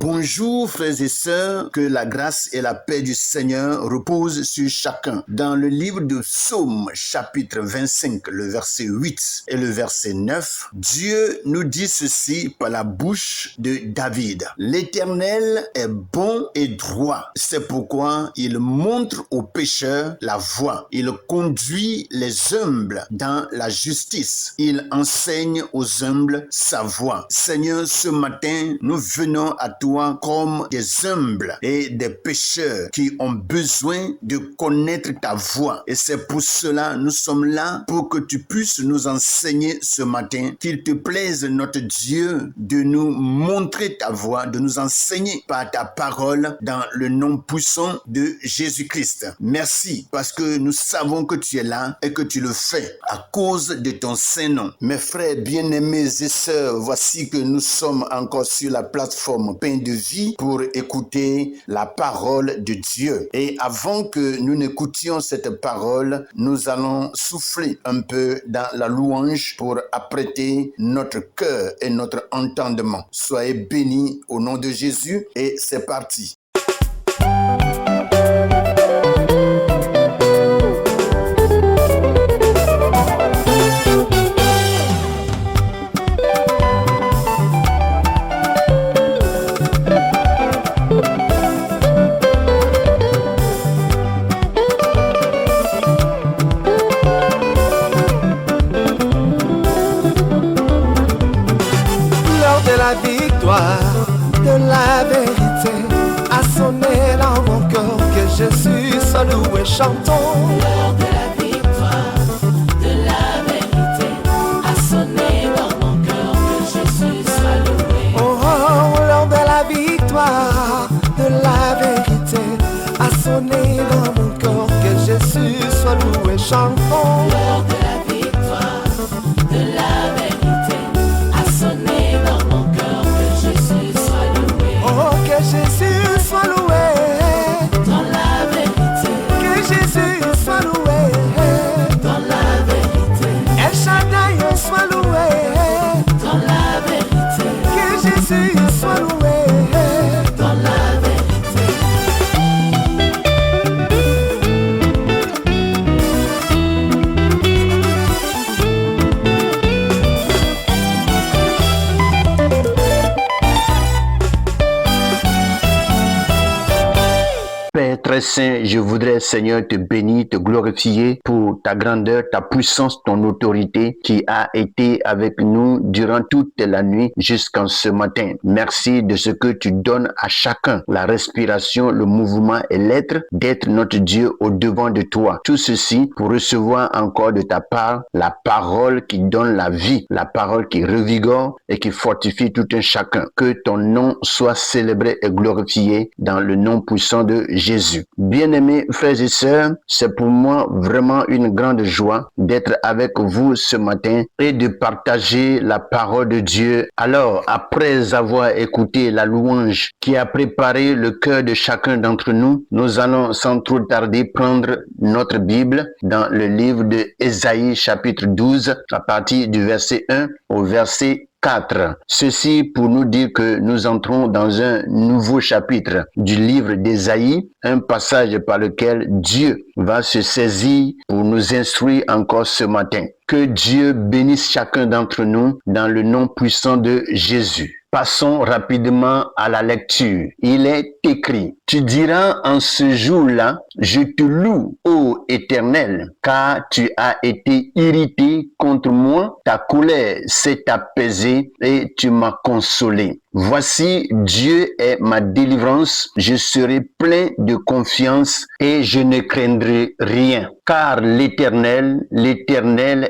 Bonjour frères et sœurs, que la grâce et la paix du Seigneur reposent sur chacun. Dans le livre de Psaume chapitre 25, le verset 8 et le verset 9, Dieu nous dit ceci par la bouche de David. L'Éternel est bon et droit, c'est pourquoi il montre aux pécheurs la voie. Il conduit les humbles dans la justice. Il enseigne aux humbles sa voie. Seigneur, ce matin, nous venons à toi comme des humbles et des pécheurs qui ont besoin de connaître ta voix. Et c'est pour cela nous sommes là pour que tu puisses nous enseigner ce matin. Qu'il te plaise, notre Dieu, de nous montrer ta voix, de nous enseigner par ta parole dans le nom puissant de Jésus-Christ. Merci parce que nous savons que tu es là et que tu le fais à cause de ton Saint-Nom. Mes frères bien-aimés et sœurs, voici que nous sommes encore sur la plateforme Pain de vie pour écouter la parole de Dieu. Et avant que nous n'écoutions cette parole, nous allons souffler un peu dans la louange pour apprêter notre cœur et notre entendement. Soyez bénis au nom de Jésus et c'est parti. De la vérité a sonné dans mon cœur, que Jésus soit loué, chantons. L'heure de la victoire, de la vérité a sonné dans mon cœur, que Jésus soit loué. Oh, oh, l'heure de la victoire, de la vérité a sonné dans mon cœur, que Jésus soit loué, chantons. L'heure de la victoire, de la vérité a sonné dans mon cœur, que Jésus soit loué. Oh, que Jésus soit loué dans la vérité, que Jésus soit loué dans la vérité, El Shaddai soit loué dans la vérité, que Jésus soit loué dans la vérité. Père très saint, je voudrais, Seigneur, te bénir, te glorifier pour ta grandeur, ta puissance, ton autorité qui a été avec nous durant toute la nuit jusqu'en ce matin. Merci de ce que tu donnes à chacun, la respiration, le mouvement et l'être, d'être notre Dieu au devant de toi. Tout ceci pour recevoir encore de ta part la parole qui donne la vie, la parole qui revigore et qui fortifie tout un chacun. Que ton nom soit célébré et glorifié dans le nom puissant de Jésus. Bien-aimés frères et sœurs, c'est pour moi vraiment une grande joie d'être avec vous ce matin et de partager la parole de Dieu. Alors, après avoir écouté la louange qui a préparé le cœur de chacun d'entre nous, nous allons sans trop tarder prendre notre Bible dans le livre de Ésaïe chapitre 12 à partir du verset 1 au verset 4. Ceci pour nous dire que nous entrons dans un nouveau chapitre du livre d'Ésaïe, un passage par lequel Dieu va se saisir pour nous instruire encore ce matin. Que Dieu bénisse chacun d'entre nous dans le nom puissant de Jésus. Passons rapidement à la lecture. Il est écrit, tu diras en ce jour-là, je te loue, ô Éternel, car tu as été irrité contre moi, ta colère s'est apaisée et tu m'as consolé. Voici, Dieu est ma délivrance, je serai plein de confiance et je ne craindrai rien. Car l'Éternel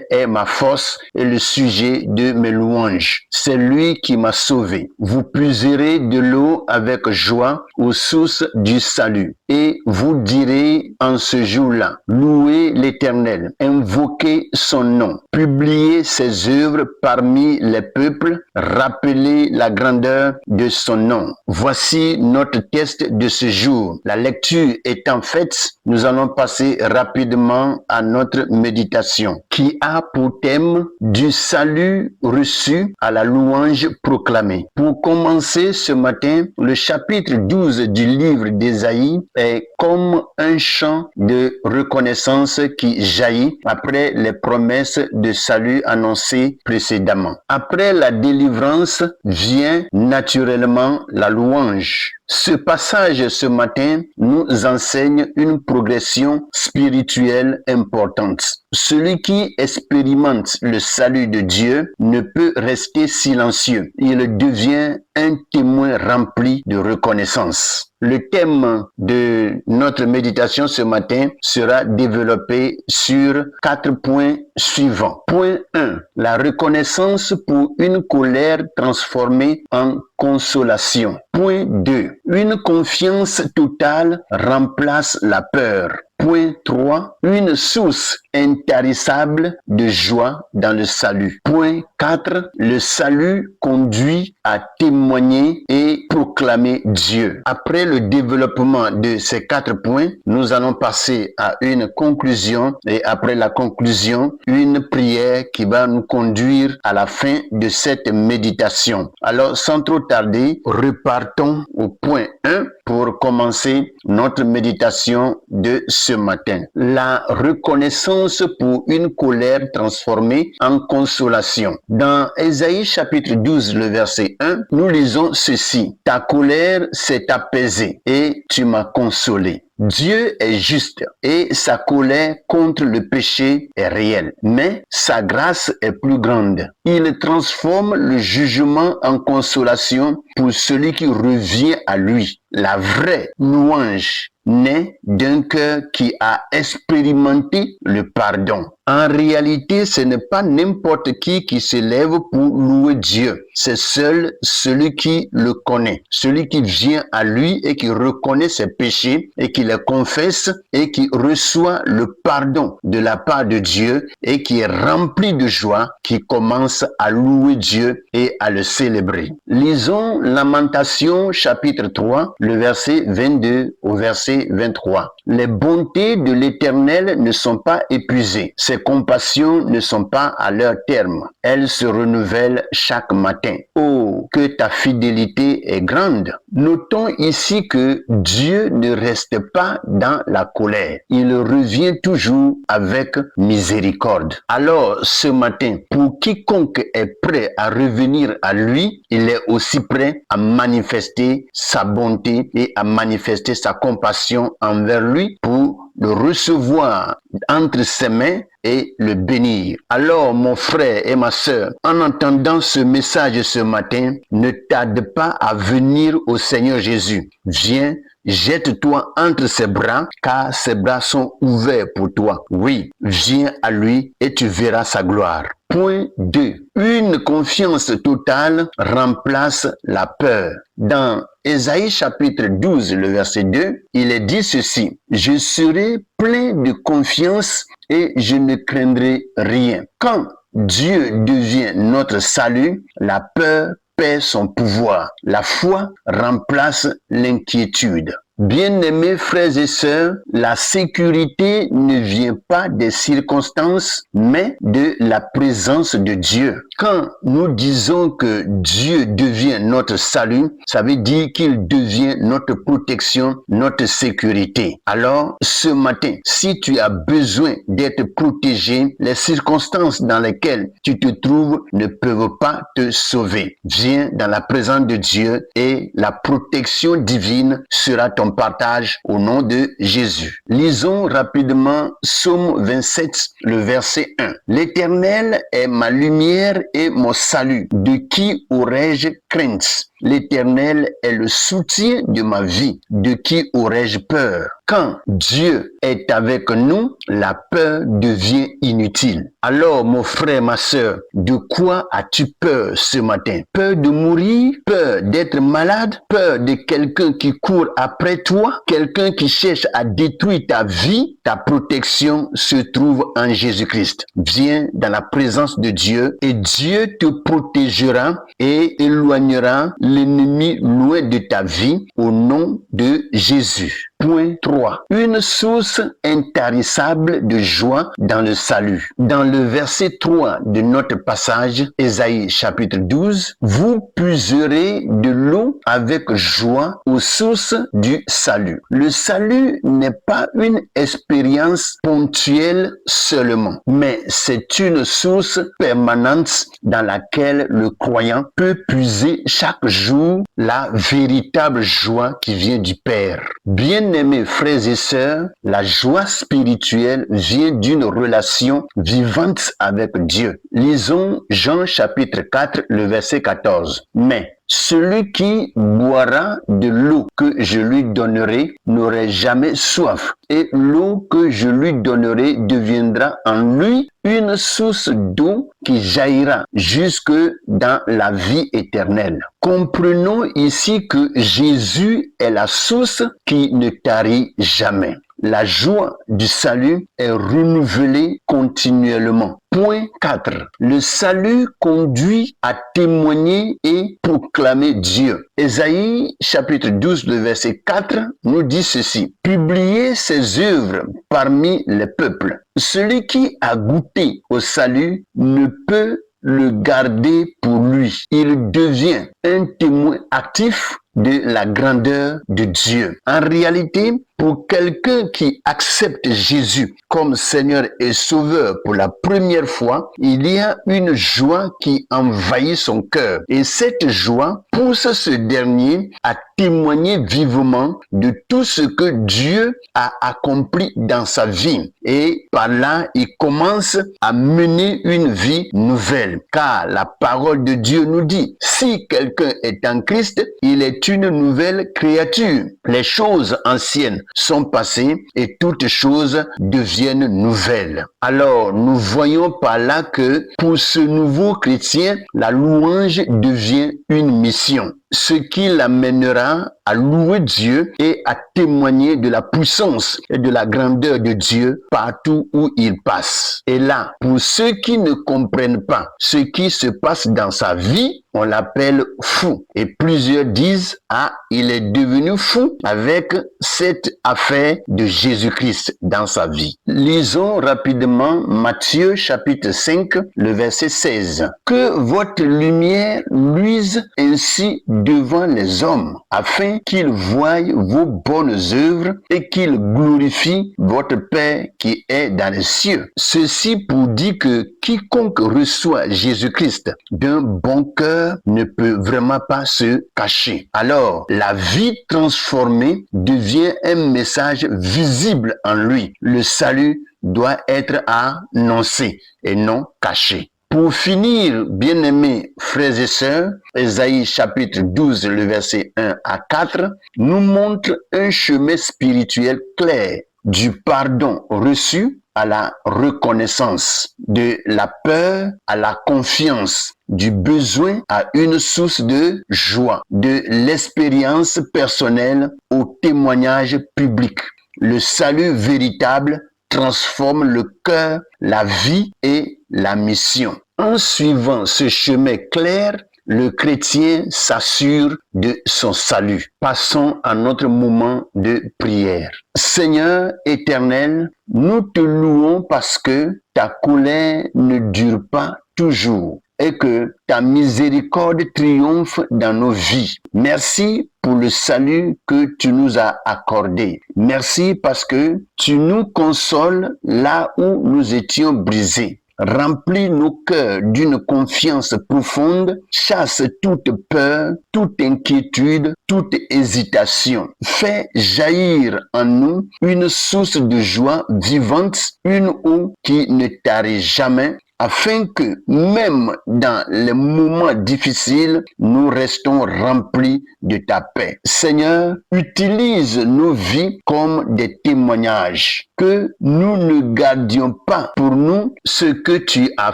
est ma force et le sujet de mes louanges. C'est lui qui m'a sauvé. Vous puiserez de l'eau avec joie aux sources du salut. Et vous direz en ce jour-là, louez l'Éternel, invoquez son nom, publiez ses œuvres parmi les peuples, rappelez la grandeur honneur de son nom. Voici notre test de ce jour. La lecture étant faite, nous allons passer rapidement à notre méditation qui a pour thème du salut reçu à la louange proclamée. Pour commencer ce matin, le chapitre 12 du livre d'Ésaïe est comme un chant de reconnaissance qui jaillit après les promesses de salut annoncées précédemment. Après la délivrance vient naturellement la louange. Ce passage ce matin nous enseigne une progression spirituelle importante. Celui qui expérimente le salut de Dieu ne peut rester silencieux. Il devient un témoin rempli de reconnaissance. Le thème de notre méditation ce matin sera développé sur 4 points suivants. Point 1. La reconnaissance pour une colère transformée en consolation. Point 2. Une confiance totale remplace la peur. Point 3. Une source intarissable de joie dans le salut. Point 4. Le salut conduit à témoigner et proclamer Dieu. Après le développement de ces 4 points, nous allons passer à une conclusion et après la conclusion, une prière qui va nous conduire à la fin de cette méditation. Alors, sans trop tarder, repartons au point 1 pour commencer notre méditation de ce matin. La reconnaissance pour une colère transformée en consolation. Dans Ésaïe chapitre 12, le verset 1, nous lisons ceci. Ta colère s'est apaisée et tu m'as consolé. Dieu est juste et sa colère contre le péché est réelle, mais sa grâce est plus grande. Il transforme le jugement en consolation pour celui qui revient à lui. La vraie louange naît d'un cœur qui a expérimenté le pardon. En réalité, ce n'est pas n'importe qui se lève pour louer Dieu. C'est seul celui qui le connaît, celui qui vient à lui et qui reconnaît ses péchés et qui les confesse et qui reçoit le pardon de la part de Dieu et qui est rempli de joie, qui commence à louer Dieu et à le célébrer. Lisons Lamentation chapitre 3, le verset 22 au verset 23. Les bontés de l'Éternel ne sont pas épuisées. Ses compassions ne sont pas à leur terme. Elles se renouvellent chaque matin. Oh, que ta fidélité est grande. Notons ici que Dieu ne reste pas dans la colère. Il revient toujours avec miséricorde. Alors, ce matin, pour quiconque est prêt à revenir à lui, il est aussi prêt à manifester sa bonté et à manifester sa compassion envers lui pour le recevoir entre ses mains et le bénir. Alors, mon frère et ma sœur, en entendant ce message ce matin, ne tarde pas à venir au Seigneur Jésus. Viens, jette-toi entre ses bras, car ses bras sont ouverts pour toi. Oui, viens à lui et tu verras sa gloire. Point 2. Une confiance totale remplace la peur. Dans Ésaïe chapitre 12, le verset 2, il est dit ceci. Je serai plein de confiance et je ne craindrai rien. Quand Dieu devient notre salut, la peur perd son pouvoir. La foi remplace l'inquiétude. Bien-aimés frères et sœurs, la sécurité ne vient pas des circonstances, mais de la présence de Dieu. Quand nous disons que Dieu devient notre salut, ça veut dire qu'il devient notre protection, notre sécurité. Alors, ce matin, si tu as besoin d'être protégé, les circonstances dans lesquelles tu te trouves ne peuvent pas te sauver. Viens dans la présence de Dieu et la protection divine sera ton partage au nom de Jésus. Lisons rapidement Psaume 27, le verset 1. L'Éternel est ma lumière et mon salut. De qui aurais-je crainte? L'Éternel est le soutien de ma vie. De qui aurais-je peur? Quand Dieu est avec nous, la peur devient inutile. Alors, mon frère, ma sœur, de quoi as-tu peur ce matin? Peur de mourir? Peur d'être malade? Peur de quelqu'un qui court après toi? Quelqu'un qui cherche à détruire ta vie? Ta protection se trouve en Jésus-Christ. Viens dans la présence de Dieu et Dieu te protégera et éloignera l'ennemi loin de ta vie au nom de Jésus. Point 3. Une source intarissable de joie dans le salut. Dans le verset 3 de notre passage, Ésaïe chapitre 12, vous puiserez de l'eau avec joie aux sources du salut. Le salut n'est pas une expérience ponctuelle seulement, mais c'est une source permanente dans laquelle le croyant peut puiser chaque jour la véritable joie qui vient du Père. Bien-aimés frères et sœurs, la joie spirituelle vient d'une relation vivante avec Dieu. Lisons Jean chapitre 4, le verset 14. Mais celui qui boira de l'eau que je lui donnerai n'aurait jamais soif, et l'eau que je lui donnerai deviendra en lui une source d'eau qui jaillira jusque dans la vie éternelle. Comprenons ici que Jésus est la source qui ne tarit jamais. La joie du salut est renouvelée continuellement. Point 4. Le salut conduit à témoigner et proclamer Dieu. Ésaïe chapitre 12, le verset 4 nous dit ceci. Publiez ses œuvres parmi les peuples. Celui qui a goûté au salut ne peut le garder pour lui. Il devient un témoin actif de la grandeur de Dieu. En réalité, pour quelqu'un qui accepte Jésus comme Seigneur et Sauveur pour la première fois, il y a une joie qui envahit son cœur. Et cette joie pousse ce dernier à témoigner vivement de tout ce que Dieu a accompli dans sa vie. Et par là, il commence à mener une vie nouvelle. Car la parole de Dieu nous dit, si quelqu'un est en Christ, il est une nouvelle créature. Les choses anciennes sont passées et toutes choses deviennent nouvelles. Alors, nous voyons par là que pour ce nouveau chrétien, la louange devient une mission, ce qui l'amènera à louer Dieu et à témoigner de la puissance et de la grandeur de Dieu partout où il passe. Et là, pour ceux qui ne comprennent pas ce qui se passe dans sa vie, on l'appelle fou. Et plusieurs disent, ah, il est devenu fou avec cette affaire de Jésus-Christ dans sa vie. Lisons rapidement Matthieu chapitre 5, le verset 16. Que votre lumière luise ainsi devant les hommes, afin qu'ils voient vos bonnes œuvres et qu'ils glorifient votre Père qui est dans les cieux. Ceci pour dire que quiconque reçoit Jésus-Christ d'un bon cœur ne peut vraiment pas se cacher. Alors, la vie transformée devient un message visible en lui. Le salut doit être annoncé et non caché. Pour finir, bien-aimés frères et sœurs, Ésaïe chapitre 12, le verset 1 à 4, nous montre un chemin spirituel clair du pardon reçu à la reconnaissance, de la peur à la confiance, du besoin à une source de joie, de l'expérience personnelle au témoignage public. Le salut véritable transforme le cœur, la vie et la mission. En suivant ce chemin clair, le chrétien s'assure de son salut. Passons à notre moment de prière. Seigneur éternel, nous te louons parce que ta colère ne dure pas toujours et que ta miséricorde triomphe dans nos vies. Merci pour le salut que tu nous as accordé. Merci parce que tu nous consoles là où nous étions brisés. Remplis nos cœurs d'une confiance profonde, chasse toute peur, toute inquiétude, toute hésitation. Fais jaillir en nous une source de joie vivante, une eau qui ne tarit jamais, afin que même dans les moments difficiles, nous restons remplis de ta paix. Seigneur, utilise nos vies comme des témoignages, que nous ne gardions pas pour nous ce que tu as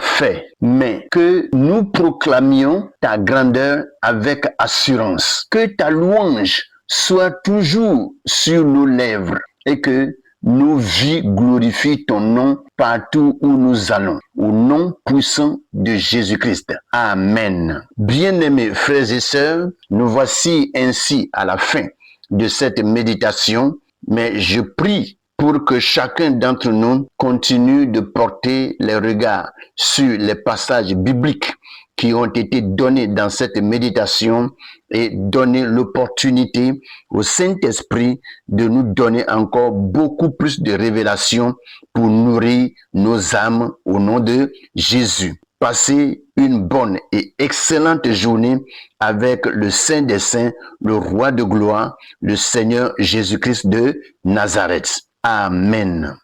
fait, mais que nous proclamions ta grandeur avec assurance. Que ta louange soit toujours sur nos lèvres et que nos vies glorifient ton nom partout où nous allons. Au nom puissant de Jésus-Christ. Amen. Bien-aimés frères et sœurs, nous voici ainsi à la fin de cette méditation, mais je prie pour que chacun d'entre nous continue de porter les regards sur les passages bibliques qui ont été donnés dans cette méditation et donner l'opportunité au Saint-Esprit de nous donner encore beaucoup plus de révélations pour nourrir nos âmes au nom de Jésus. Passez une bonne et excellente journée avec le Saint des Saints, le Roi de gloire, le Seigneur Jésus-Christ de Nazareth. Amen.